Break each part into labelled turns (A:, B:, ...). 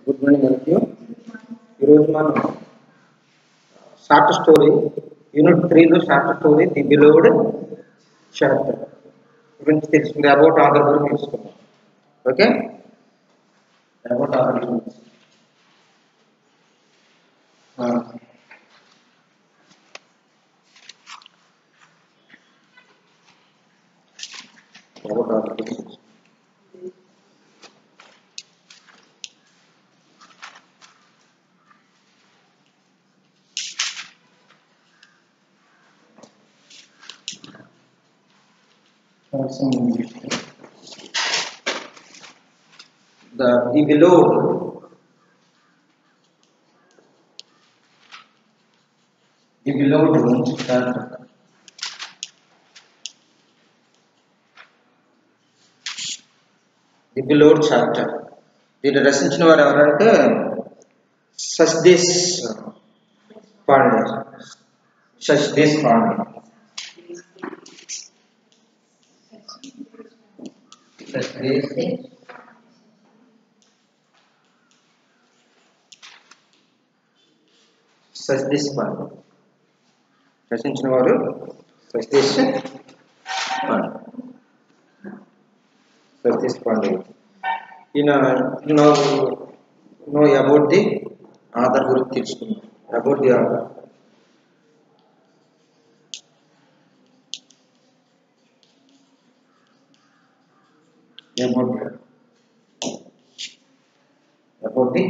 A: Good morning అందరికీ. ఈరోజు మనం షార్ట్ స్టోరీ యూనిట్ 3లో short story the beloved chapter గురించి తెలుసుకుంది. అబౌట్ ఆథర్ గురించి తెలుసుకుందాం. ఓకే, అబౌట్ ఆథర్ గురించి అబౌట్ ఆథర్ గురించి the beloved గురించి ది బిలోవ్డ్ చాప్టర్. దీన్ని రచించిన వారు ఎవరంటే సచ్దేశ్ పాండే. సచ్దేశ్ పాండే సచ్దేశ్ పాండే రచించిన వారు సచ్దేశ్ పాండే. సచ్దేశ్ పాండే ఈయన నో అబౌట్ ది ఆథర్ గురించి తెలుసుకున్నాం. About the author about the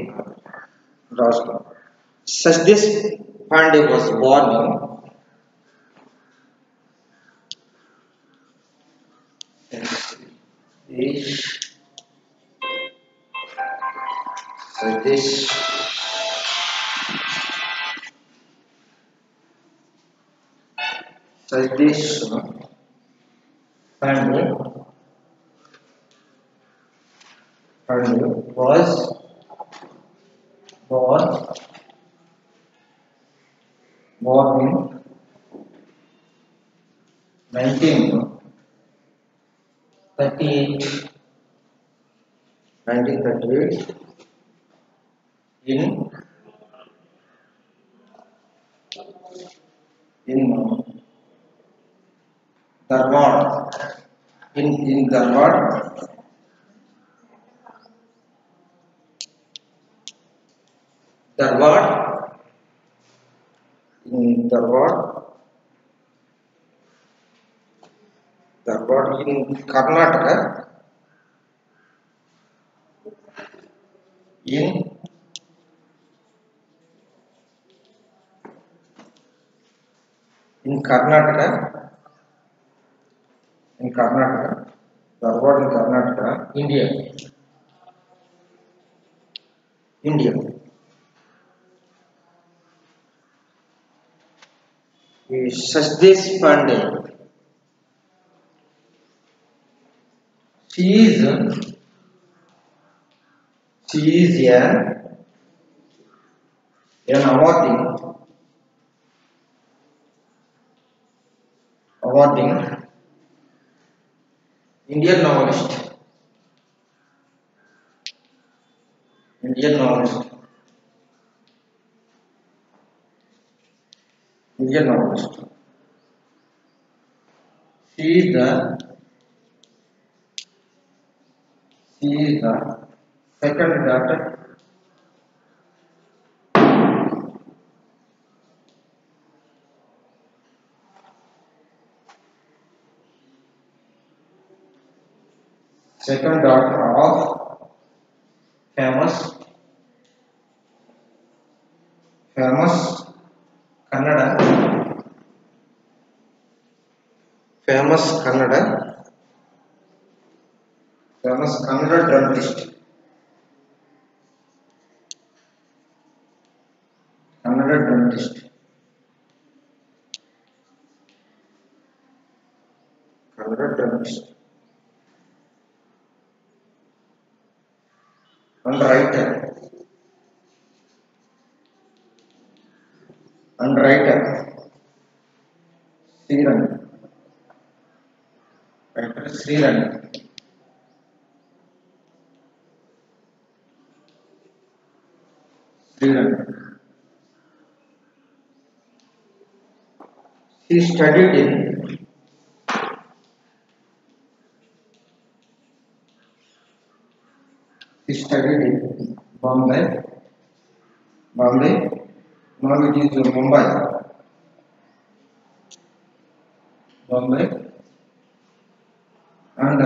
A: Rajasthan. Sachdev Pandey was born in Sachdev Pandey was born in 1938 in Dharwad, in Dharwad, in Karnataka, in Karnataka, Dharwad in Karnataka, India. Sachdev Pandey, she is an awarding Indian novelist. She is the second daughter of famous Kannada dramatist. And writer Sriran. 300. She studied in Bombay. Bombay. Now it is Mumbai. Bombay and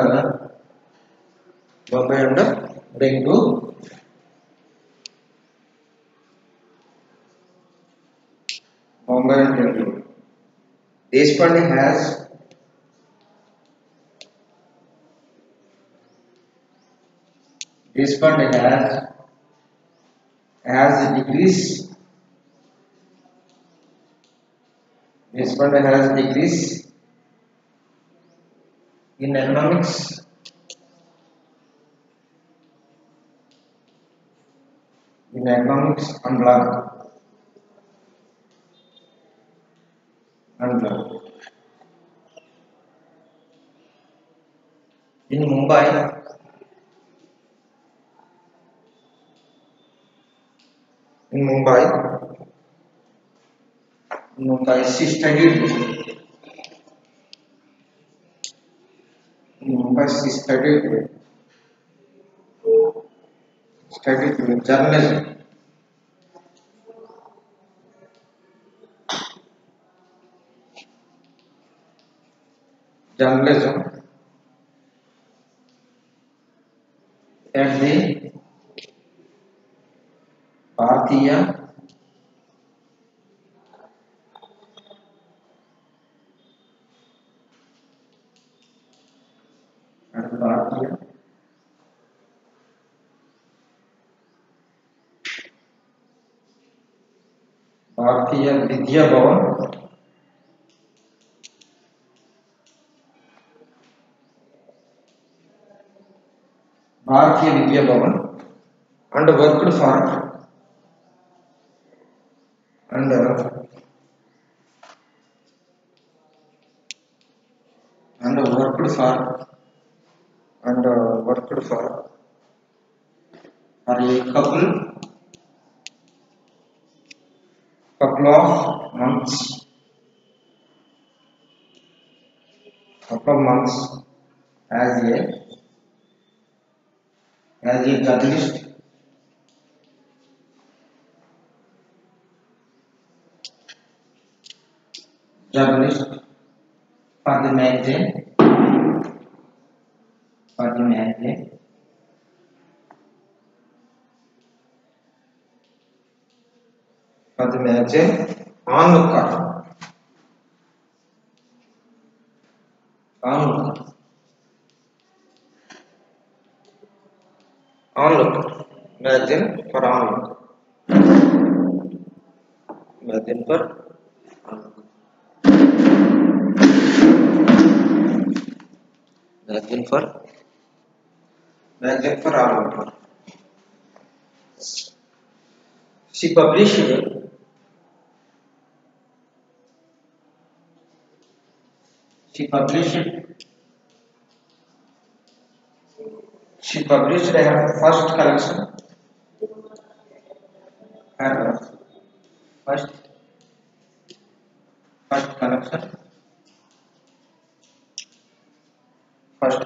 A: Bengaluru. Bombay and Bengaluru. Deshpande has degrees. Deshpande has degrees in economics, and law. In Mumbai, she studied. In Mumbai, she studied journalism. At the Bharatiya Vidya Bhavan. Bharatiya Vidya Bhavan and worked for a couple of months as a journalist for the magazine Onlooker. Magazine for Onlooker. Magazine for Onlooker. She published her first collection. First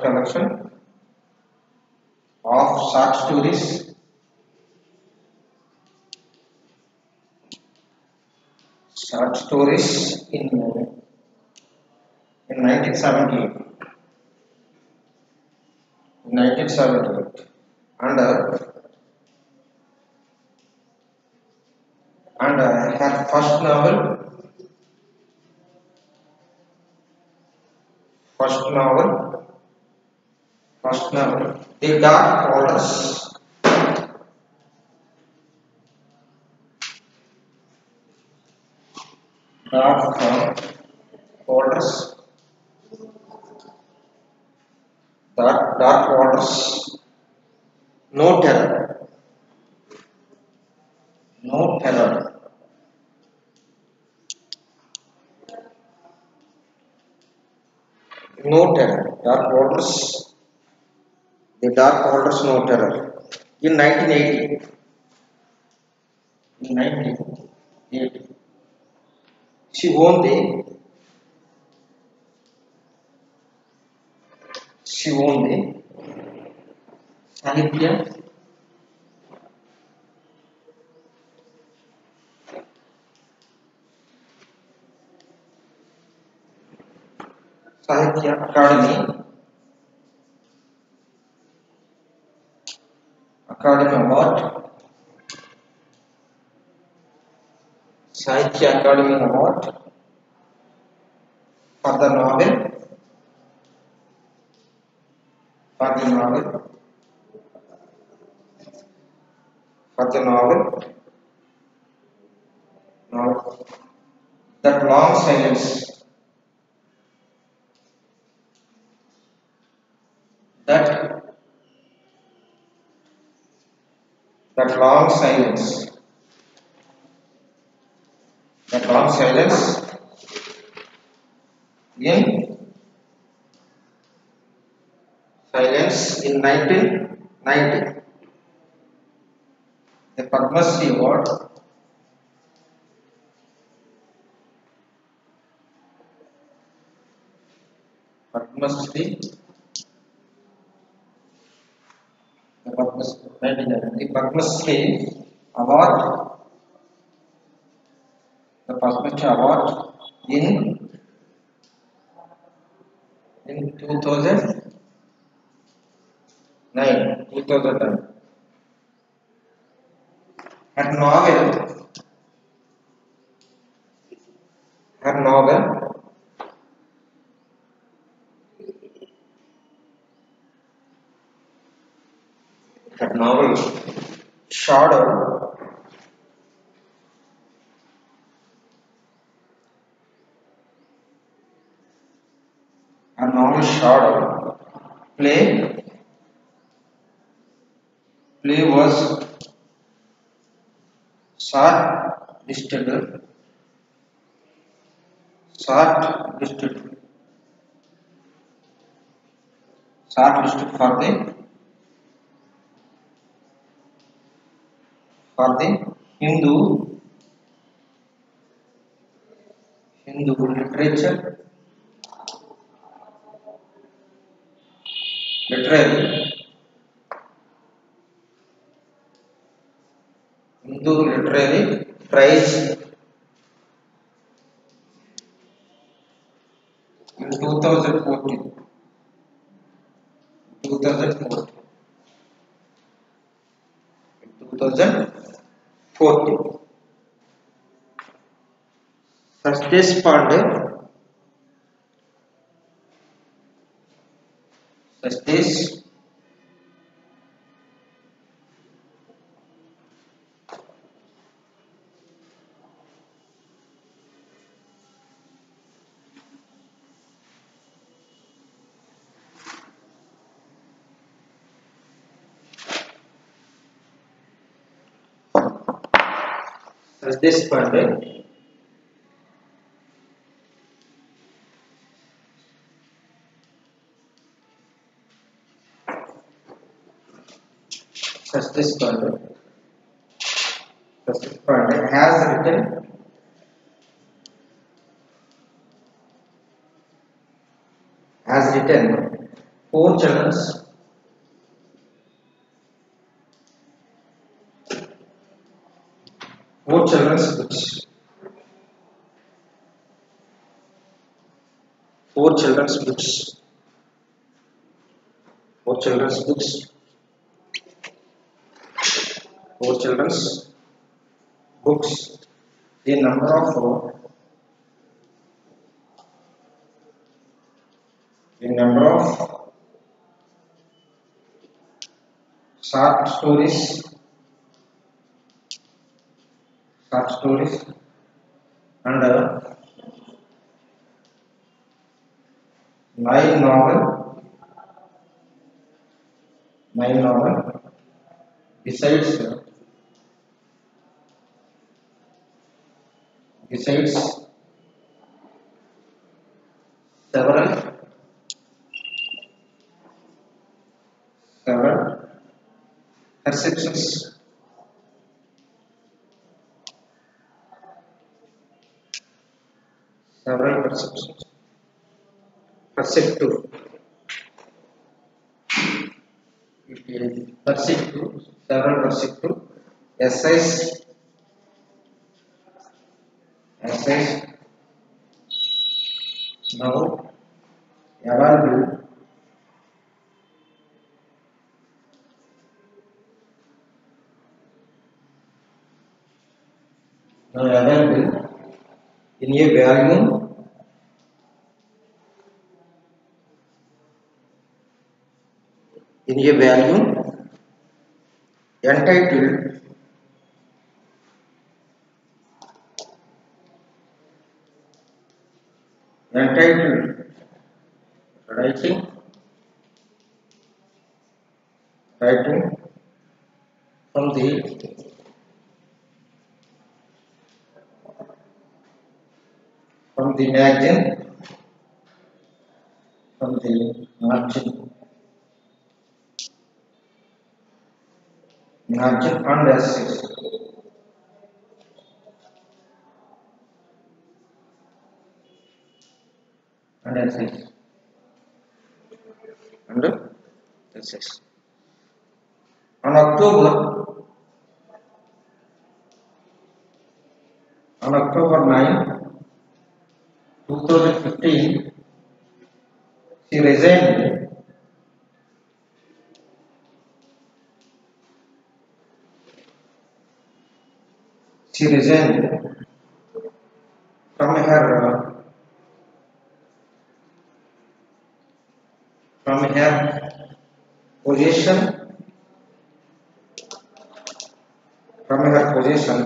A: collection of short stories in 1978. And her first novel, The Dark Waters. Dark Waters. No Terror. Dark Waters. The Dark Waters, No Terror. In 1980. in 1980. She won the Sahitya Academy Award, Sahitya Academy Award for the novel, for the novel, for the novel, novel that long silence, that that long silence, that long silence in silence in 1990. The Padma Shri Award, Padma Shri, the Padma Shri, 1990, the Padma Shri Award, the Padma Shri Award in 2009. Her novel, her novel, her novel Shadow play was shortlisted shortlisted shortlisted for the Hindu literature literary Hindu literary prize in 2014. 2014. Satish Pandey, Satish Pandey, Satish Pandey has written four children's books. Four children's books. Four children's books. Four children's books. The number of short stories and nine novel besides several perceptions several perceptions. Perceptive. It is perceptive, several perceptive. Essays, essays. Now available. Now available in a volume entitled writing from the margin and essays. And essays. On October 9, 2015, she resigned from her position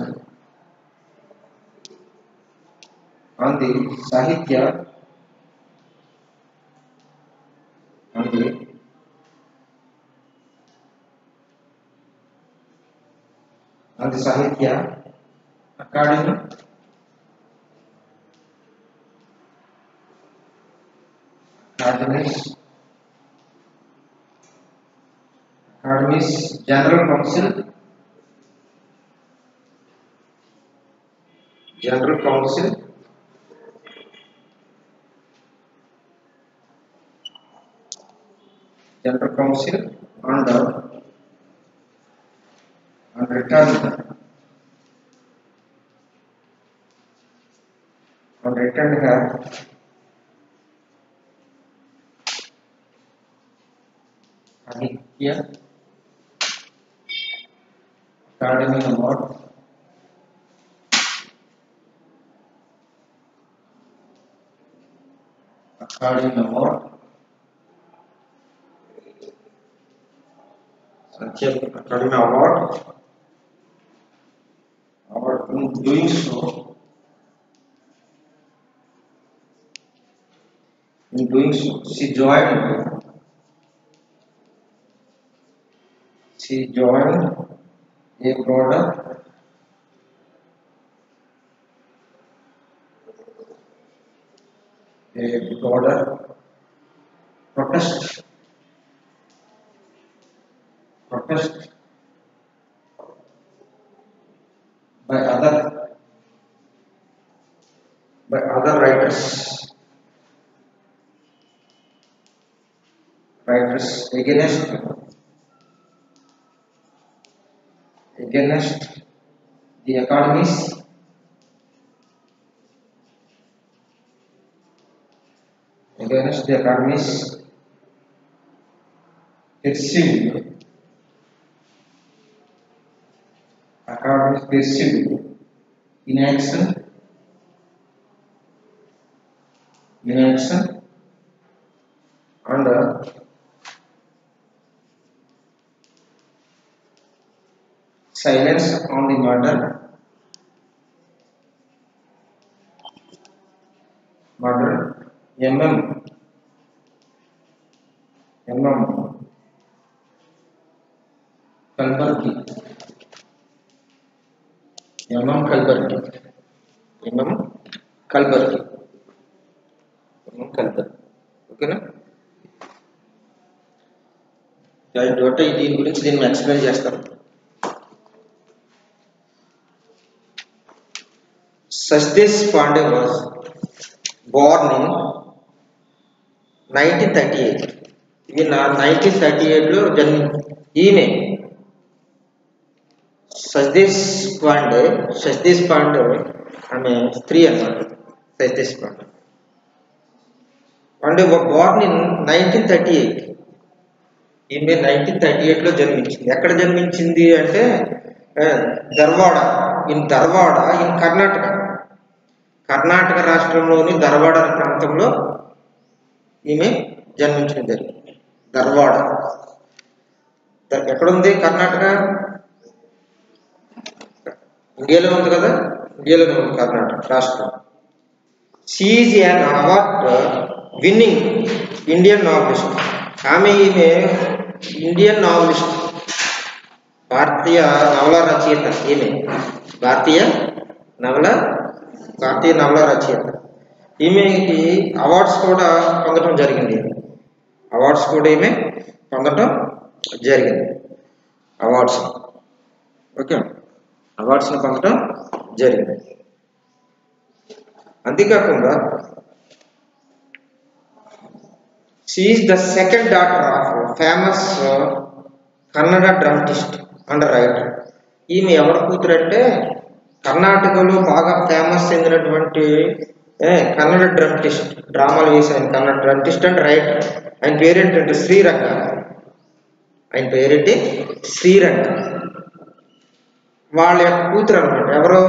A: on the Sahitya Academy's General Council and returned her Sahitya Academy Award Sahitya Academy Award. In doing so, she joined a broader protest by other writers against the Academy's perceived inaction and silence on the murder M.M. Kalburgi. ఓకేనా? దీని గురించి నేను explain చేస్తాను. Sachdev Pandey was born in 1938. ఈయన 1938లో ఈమె సతీష్ పాండే ఆమె స్త్రీ అన్నమాట. Satish Pandey and born in 1938. ఈమె 1938లో జన్మించింది. ఎక్కడ జన్మించింది అంటే ధర్వాడ ఇన్ కర్ణాటక రాష్ట్రంలోని ధర్వాడ ప్రాంతంలో ఈమె జన్మించడం జరిగింది. ధర్వాడ ఎక్కడుంది? కర్ణాటక ఇండియాలో ఉంది కదా, ఇండియాలోనే ఉంది కర్ణాటక రాష్ట్రం. She is an award winning Indian novelist. ఈమె ఇండియన్ నావలిస్ట్, భారతీయ నవల రచయిత. ఈమె భారతీయ నవల రచయిత. ఈమెకి అవార్డ్స్ కూడా పొందడం జరిగింది. ఈమె పొందడం జరిగింది. అవార్డ్స్ని పొందడం జరిగింది. అంతేకాకుండా she is the second daughter of famous Kannada dramatist and writer. ఈమె ఎవరి కూతురు అంటే కర్ణాటకలో బాగా ఫేమస్ చెందినటువంటి కన్నడ డ్రామాటిస్ట్, డ్రామాలు వేసిన కన్నడ డ్రామాటిస్ట్ అండ్ రైటర్. ఆయన పేరేంటంటే శ్రీరంగ. వాళ్ళ యొక్క కూతురు అనమాట. ఎవరో?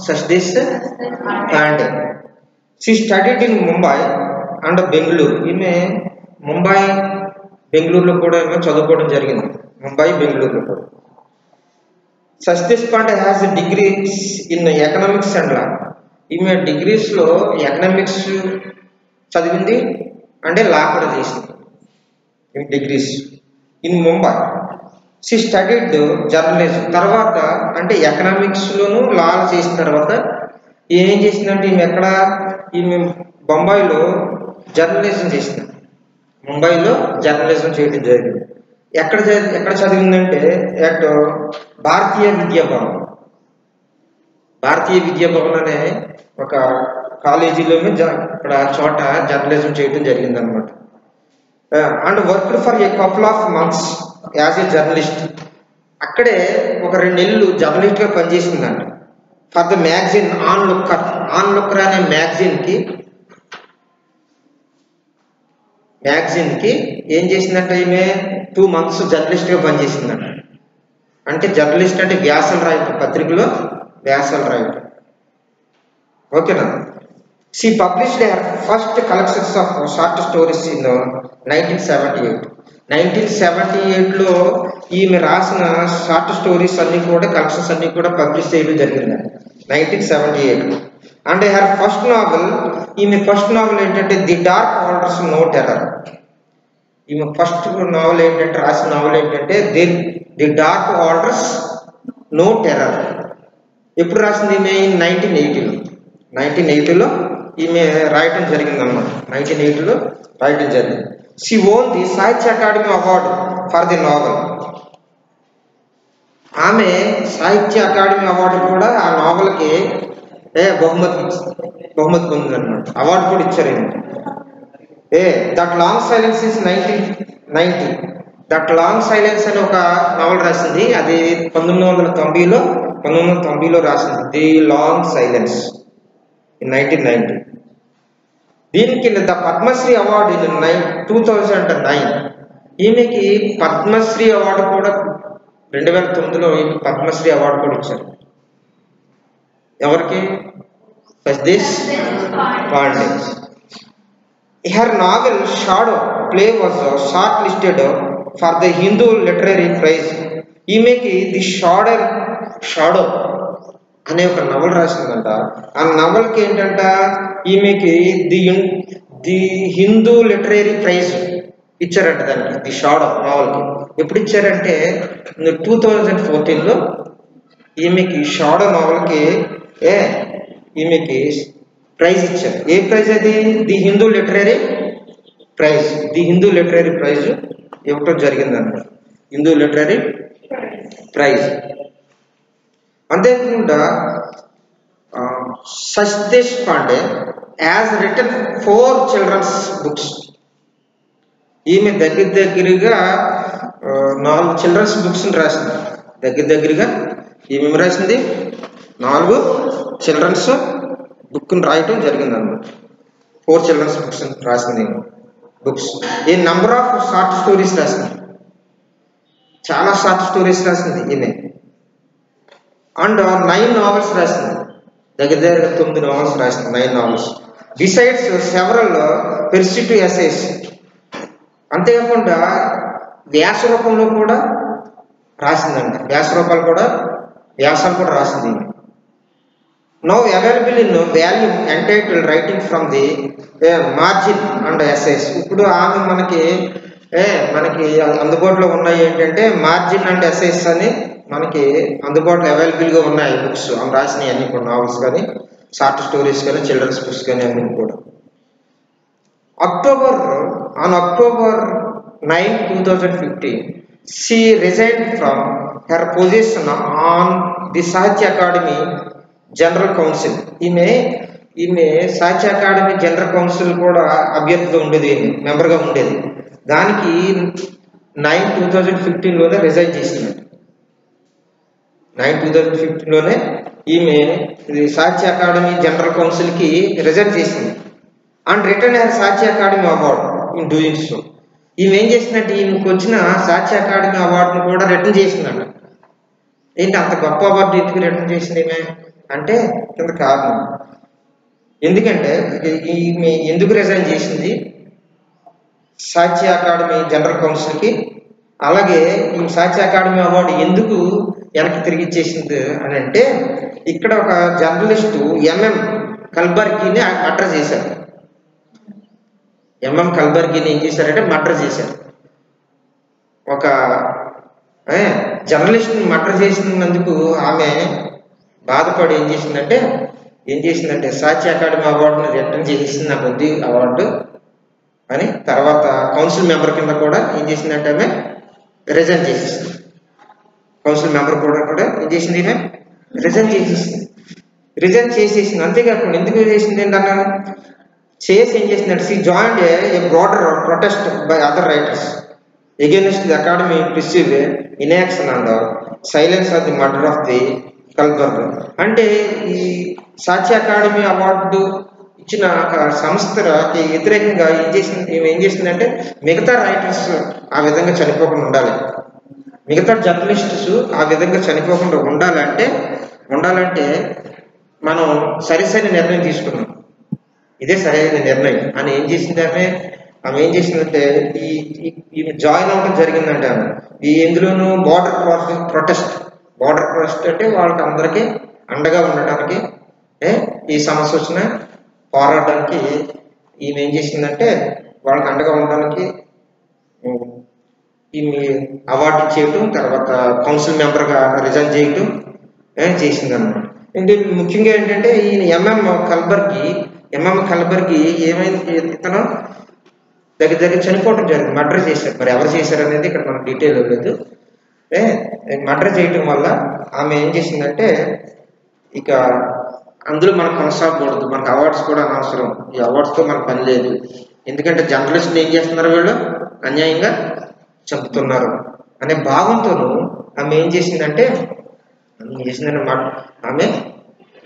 A: Satish Pandey. She studied in Mumbai and Bengaluru. ఈమె ముంబై, బెంగళూరులో కూడా ఈమె చదువుకోవడం జరిగింది. ముంబై, బెంగళూరులో కూడా. Satish Pandey has degrees in economics and law. ఈమె డిగ్రీస్లో ఎకనామిక్స్ చదివింది అంటే లా కూడా చేసింది. Degrees in Mumbai. She studied journalism. తర్వాత అంటే ఎకనామిక్స్లోను లా చేసిన తర్వాత ఏం చేసిందంటే ఈమె బొంబాయిలో జర్నలిజం చేసింది. ముంబైలో జర్నలిజం చేయడం జరిగింది. ఎక్కడ చదివిందంటే భారతీయ విద్యాభవన్ అనే ఒక కాలేజీలోనే ఇక్కడ చోట జర్నలిజం చేయడం జరిగింది అనమాట. And worked for a couple of months as a journalist. అక్కడే ఒక 2 నెలలు జర్నలిస్ట్గా పనిచేసిందంట. ఫర్ ద మ్యాగజైన్ ఆన్ లుక్కర్ అనే మ్యాగజైన్కి ఏం చేసిందంటే ఈమె 2 months జర్నలిస్ట్గా పనిచేసిందంట. అంటే జర్నలిస్ట్ అంటే వ్యాసాలు రాయటం, పత్రికలో వ్యాసాలు రాయటం. ఓకేనా? She published her first collections of short stories in 1978. 1978లో ఈమె రాసిన షార్ట్ స్టోరీస్ అన్ని కూడా, కలెక్షన్స్ అన్ని కూడా పబ్లిష్ చేయడం జరిగింది 1978లో. అండ్ హర్ ఈమె ఫస్ట్ నావెల్ ఏంటంటే the dark holds no terror. ఈమె ఫస్ట్ నావెల్ ఏంటంటే, రాసిన నావెల్ ఏంటంటే the dark holds no terror. ఎప్పుడు రాసింది ఈమె? 1980లో ఈమె రాయటం జరిగింది అన్నమాట. 1980లో రాయటం జరిగింది. She won the Sahitya Akademi award for the novel. ఆమె సాహిత్య అకాడమీ అవార్డు కూడా ఆ నావెల్కి బహుమతి పొందిందన్నమాట. అవార్డు కూడా ఇచ్చారు. That long silence is 1990. That long silence అని ఒక నావెల్ రాసింది. అది 1990లో రాసింది. The long silence in 1990. దీనికి ద పద్మశ్రీ అవార్డు ఇన్ 2009. ఈమెకి పద్మశ్రీ అవార్డు కూడా 2009లో పద్మశ్రీ అవార్డు కూడా ఇచ్చారు. ఎవరికి? Satish Pandey. Her novel shadow play was shortlisted for the Hindu literary prize. ఈమెకి ది షాడో అనే ఒక నవల రాసిందంట. ఆ నవల్కి ఏంటంట, ఈమెకి ది హిందూ లిటరరీ ప్రైజ్ ఇచ్చారంట దానికి, ది షాడో నావల్కి. ఎప్పుడు ఇచ్చారంటే 2014లో ఈమెకి షాడో నావల్కి ఈమెకి ప్రైజ్ ఇచ్చారు. ఏ ప్రైజ్ అది? ది హిందూ లిటరరీ ప్రైజ్ ఇవ్వటం జరిగిందంట. Hindu literary prize. అంతేకాకుండా Satish Pandey has written 4 children's books. ఈమె దగ్గరగా 4 చిల్డ్రన్స్ బుక్స్ రాసింది. దగ్గరగా ఈమె రాసింది 4 చిల్డ్రన్స్ బుక్ రాయటం జరిగింది అన్నమాట. 4 చిల్డ్రన్స్ బుక్స్ రాసింది బుక్స్. ఈ నంబర్ ఆఫ్ షార్ట్ స్టోరీస్ రాసింది, చాలా షార్ట్ స్టోరీస్ రాసింది ఈమె. అండ్ 9 నావెల్స్ రాసింది, దగ్గర 9 నావెల్స్ రాసింది, 9 novels. Besides several perceptive essays. అంతేకాకుండా వ్యాస రూపంలో కూడా రాసిందంట, వ్యాసాలు కూడా రాసింది. Now available in volume entitled writing from the margin and essays. ఇప్పుడు ఆమె మనకి అందుబాటులో ఉన్నాయి ఏంటంటే మార్జిన్ అండ్ ఎస్సేస్ అని మనకి అందుబాటులో అవైలబుల్గా ఉన్నాయి బుక్స్. ఆమె రాసినవి అన్ని కూడా, నావెల్స్ కానీ, షార్ట్ స్టోరీస్ కానీ, చిల్డ్రన్స్ బుక్స్ కానీ అన్ని కూడా. October 9, 2015, she resigned from her position on the Sahitya Academy General Council. ఈమె సాహిత్య అకాడమీ జనరల్ కౌన్సిల్ కూడా అభ్యర్థిగా ఉండేది, మెంబర్గా ఉండేది. దానికి 9/2015 రిజైన్ చేసింది. 9/2015 ఈమె సాహిత్య అకాడమీ జనరల్ కౌన్సిల్కి రిజైన్ చేసింది. అండ్ రిటర్న్ హర్ సాహిత్య academy award in doing so. ఈమె ఏం చేసిందంటే ఈమెకు వచ్చిన సాహిత్య అకాడమీ అవార్డును కూడా రిటర్న్ చేసిందంట. ఏంటి అంత గొప్ప అవార్డు ఎందుకు రిటర్న్ చేసింది ఈమె అంటే కింద కారణం. ఎందుకంటే ఈమె ఎందుకు రిజైన్ చేసింది సాహిత్య అకాడమీ జనరల్ కౌన్సిల్కి, అలాగే ఈ సాహిత్య అకాడమీ అవార్డు ఎందుకు వెనక్కి తిరిగి ఇచ్చేసింది అని అంటే, ఇక్కడ ఒక జర్నలిస్టు ఎంఎం కల్బర్గీని మర్డర్ చేశారు. ఎంఎం కల్బర్గీని ఏం చేశారంటే మర్డర్ చేశారు. ఒక జర్నలిస్ట్ని మర్డర్ చేసినందుకు ఆమె బాధపడి ఏం చేసిందంటే సాహిత్య అకాడమీ అవార్డుని రిటర్న్ చేసింది, నాకు వద్దు అవార్డు అని. తర్వాత కౌన్సిల్ మెంబర్ కింద కూడా ఏం చేసిందంటే ఆమె రిజైన్ చేసేసింది. కౌన్సిల్ మెంబర్ కూడా ఏం చేసింది ఈమె రిజైన్ చేసేసింది. అంతేకాకుండా ఎందుకు చేసింది ఏంటన్నా ఏం చేసిందంటే she joined A broader protest by other writers against the academy perceived inaction and silence of the murder of the Kalberg. అంటే ఈ సాహిత్య అకాడమీ అవార్డు ఇచ్చిన సంస్థకి వ్యతిరేకంగా ఏం చేసిందంటే మిగతా రైటర్స్ ఆ విధంగా చనిపోకుండా ఉండాలి, మిగతా జర్నలిస్ట్స్ ఆ విధంగా చనిపోకుండా ఉండాలంటే మనం సరైన నిర్ణయం తీసుకున్నాం, ఇదే సరైన నిర్ణయం అని ఏం చేసింది ఆమె ఏం చేసిందంటే ఈమె జాయిన్ అవ్వడం జరిగిందంటే ఈ ఎందులోనూ బార్డర్ ప్రొటెస్ట్ అంటే వాళ్ళకి అందరికీ అండగా ఉండటానికి, ఈ సమస్య వచ్చిన పోరాడడానికి ఈమె ఏం చేసిందంటే వాళ్ళకి అండగా ఉండడానికి ఈమె అవార్డు ఇచ్చేయటం, తర్వాత కౌన్సిల్ మెంబర్గా రిజైన్ చేయటం చేసిందన్నమాట. అంటే ముఖ్యంగా ఏంటంటే ఈయన ఎంఎం కల్బర్గీ ఏమైంది, ఇతను దగ్గర చనిపోవడం జరిగింది, మర్డర్ చేశారు. మరి ఎవరు చేశారు అనేది ఇక్కడ మనకు డీటెయిల్ లేదు. మర్డర్ చేయటం వల్ల ఆమె ఏం చేసిందంటే ఇక అందులో మనకు కొనసాగకూడదు, మనకు అవార్డ్స్ కూడా అనవసరం, ఈ అవార్డ్స్తో మనకు పని లేదు, ఎందుకంటే జర్నలిస్టులు ఏం చేస్తున్నారు, వీళ్ళు అన్యాయంగా చంపుతున్నారు అనే భావంతోనూ ఆమె ఏం చేసిందంటే ఆమె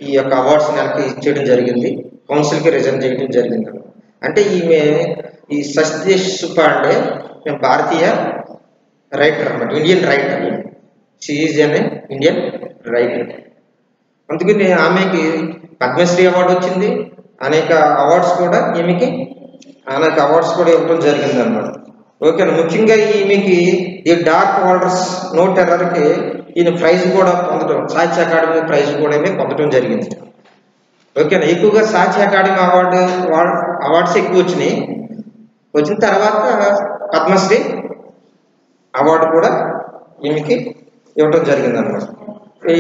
A: ఈ యొక్క అవార్డ్స్ నెలకి ఇచ్చేయడం జరిగింది, కౌన్సిల్కి రిజైన్ చేయడం జరిగింది. అంటే ఈమె ఈ సత్యేష్ పాండే భారతీయ రైటర్ అన్నమాట, Indian writer, she is an Indian writer. అందుకని ఆమెకి పద్మశ్రీ అవార్డు వచ్చింది, అనేక అవార్డ్స్ కూడా ఇవ్వడం జరిగింది అన్నమాట. ఓకేనా. ముఖ్యంగా ఈమెకి ది డార్క్ వాల్డర్స్ నో టెర్రర్కి ఈయన ప్రైజ్ కూడా పొందడం, సాహిత్య అకాడమీ ప్రైజ్ కూడా పొందడం జరిగింది. ఓకేనా. ఎక్కువగా సాహిత్య అకాడమీ అవార్డ్స్ ఎక్కువ వచ్చిన తర్వాత పద్మశ్రీ అవార్డు కూడా ఈమెకి ఇవ్వడం జరిగింది అన్నమాట.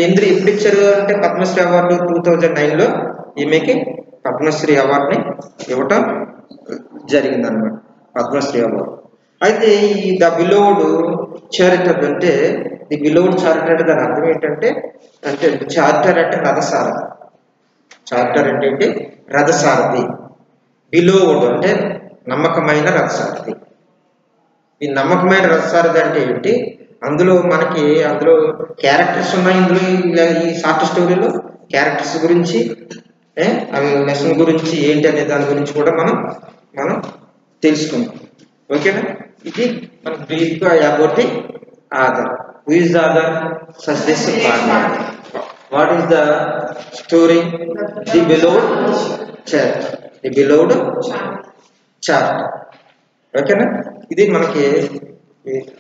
A: ఎప్పుడు ఇచ్చారు అంటే పద్మశ్రీ అవార్డు 2009లో ఈమెకి పద్మశ్రీ అవార్డుని ఇవ్వటం జరిగింది అన్నమాట, పద్మశ్రీ అవార్డు. అయితే ఈ ద బిలోవ్డ్ చారిటర్ అంటే ది బిలోవ్డ్ చారిటర్ అంటే దాని అర్థం ఏంటంటే చారిటర్ అంటే రథసారథి. చారిటర్ అంటే రథసారథి. బిలోవ్డ్ అంటే నమ్మకమైన రథసారథి. ఈ నమ్మకమైన రథసారథి అంటే ఏంటి? అందులో క్యారెక్టర్స్ ఉన్నాయి. ఇందులో ఈ షార్ట్ స్టోరీలో క్యారెక్టర్స్ గురించి, అవి లెసన్ గురించి ఏంటి అనే దాని గురించి కూడా మనం తెలుసుకుందాం. ఓకేనా? ఇది మన బ్రీఫ్గా about the author. Who is the author? Satish Pandey. What is the story? The beloved church. The beloved chart. ఓకేనా? ఇది మనకి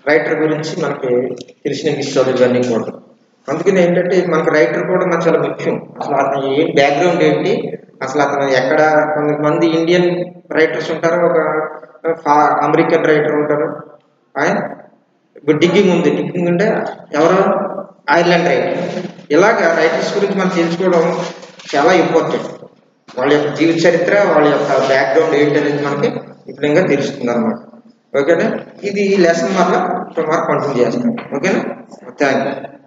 A: రైటర్ గురించి మనకి తెలిసిన విషయాలు ఇవన్నీ కూడా. అందుకని ఏంటంటే మనకు రైటర్ కూడా మనకు చాలా ముఖ్యం. అసలు అతను ఏం బ్యాక్గ్రౌండ్ ఏంటి, అసలు అతను ఎక్కడ. కొంతమంది ఇండియన్ రైటర్స్ ఉంటారు, ఒక అమెరికన్ రైటర్ ఉంటారు. డిగ్గింగ్ ఉంది. డిగ్గింగ్ అంటే ఎవరు? Ireland writer. ఇలాగ రైటర్స్ గురించి మనం తెలుసుకోవడం చాలా ఇంపార్టెంట్. వాళ్ళ యొక్క జీవిత చరిత్ర, వాళ్ళ యొక్క బ్యాక్గ్రౌండ్ ఏంటి అనేది మనకి విపులంగా తెలుస్తుంది అనమాట. ఓకేనా? ఇది లెసన్ వల్ల కంటిన్యూ చేస్తాం. ఓకేనా? Thank you.